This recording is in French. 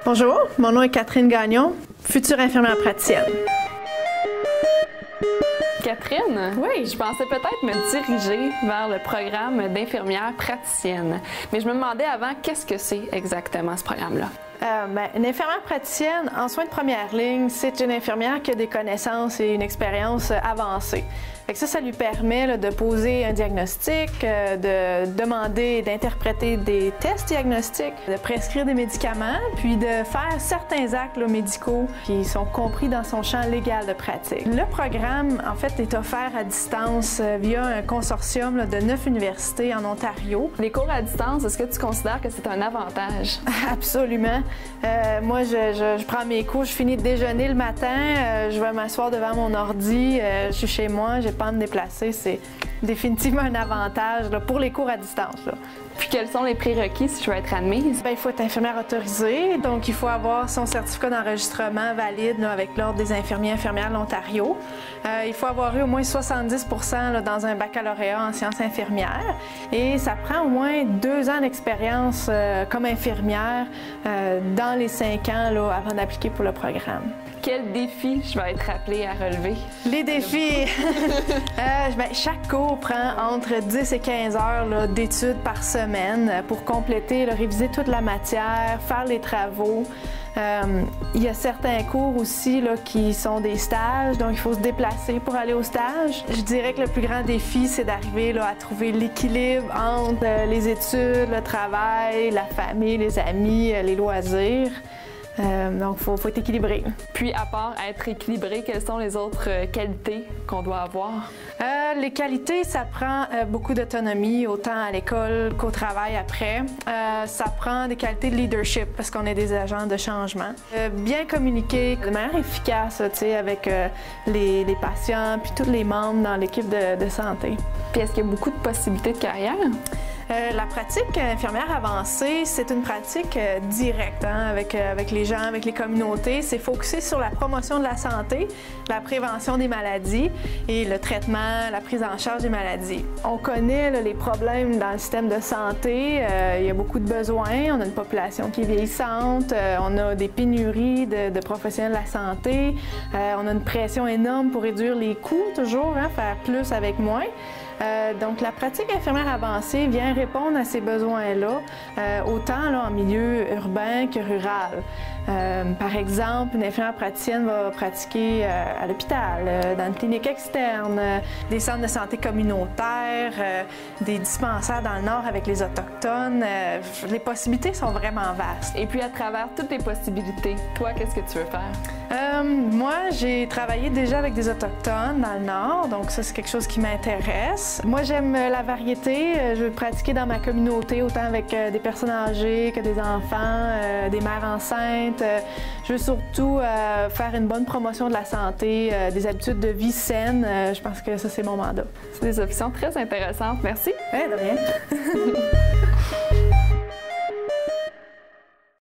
Bonjour, mon nom est Catherine Gagnon, future infirmière praticienne. Catherine, oui, je pensais peut-être me diriger vers le programme d'infirmière praticienne. Mais je me demandais avant, qu'est-ce que c'est exactement ce programme-là? Une infirmière praticienne en soins de première ligne, c'est une infirmière qui a des connaissances et une expérience avancée. Fait que ça lui permet là, de poser un diagnostic, de demander et d'interpréter des tests diagnostiques, de prescrire des médicaments, puis de faire certains actes là, médicaux qui sont compris dans son champ légal de pratique. Le programme, en fait, est offert à distance via un consortium là, de 9 universités en Ontario. Les cours à distance, est-ce que tu considères que c'est un avantage? Absolument. Moi, je prends mes cours, je finis de déjeuner le matin, je vais m'asseoir devant mon ordi, je suis chez moi, j'ai pas à me déplacer. C'est définitivement un avantage là, pour les cours à distance. Là. Puis quels sont les prérequis si je veux être admise? Il faut être infirmière autorisée, donc il faut avoir son certificat d'enregistrement valide là, avec l'Ordre des infirmiers et infirmières de l'Ontario. Il faut avoir eu au moins 70% là, dans un baccalauréat en sciences infirmières et ça prend au moins 2 ans d'expérience comme infirmière dans les 5 ans là, avant d'appliquer pour le programme. Quel défi je vais être appelée à relever? Les défis! Chaque cours prend entre 10 et 15 heures d'études par semaine pour compléter, là, réviser toute la matière, faire les travaux. Il y a certains cours aussi là, qui sont des stages, donc il faut se déplacer pour aller au stage. Je dirais que le plus grand défi, c'est d'arriver là, à trouver l'équilibre entre les études, le travail, la famille, les amis, les loisirs. Donc, il faut être équilibré. Puis, à part être équilibré, quelles sont les autres qualités qu'on doit avoir? Les qualités, ça prend beaucoup d'autonomie, autant à l'école qu'au travail après. Ça prend des qualités de leadership, parce qu'on est des agents de changement. Bien communiquer de manière efficace avec les patients, puis tous les membres dans l'équipe de santé. Puis, est-ce qu'il y a beaucoup de possibilités de carrière? La pratique infirmière avancée, c'est une pratique directe avec les gens, avec les communautés. C'est focusé sur la promotion de la santé, la prévention des maladies et le traitement, la prise en charge des maladies. On connaît là, les problèmes dans le système de santé. Il y a beaucoup de besoins. On a une population qui est vieillissante. On a des pénuries de professionnels de la santé. On a une pression énorme pour réduire les coûts, toujours, faire plus avec moins. Donc, la pratique infirmière avancée vient répondre à ces besoins-là, autant là, en milieu urbain que rural. Par exemple, une infirmière praticienne va pratiquer à l'hôpital, dans une clinique externe, des centres de santé communautaires, des dispensaires dans le Nord avec les Autochtones. Les possibilités sont vraiment vastes. Et puis, à travers toutes les possibilités, toi, qu'est-ce que tu veux faire? Moi, j'ai travaillé déjà avec des Autochtones dans le Nord, donc ça, c'est quelque chose qui m'intéresse. Moi, j'aime la variété. Je veux pratiquer dans ma communauté, autant avec des personnes âgées que des enfants, des mères enceintes. Je veux surtout faire une bonne promotion de la santé, des habitudes de vie saines. Je pense que ça, c'est mon mandat. C'est des options très intéressantes. Merci. Ouais, de rien.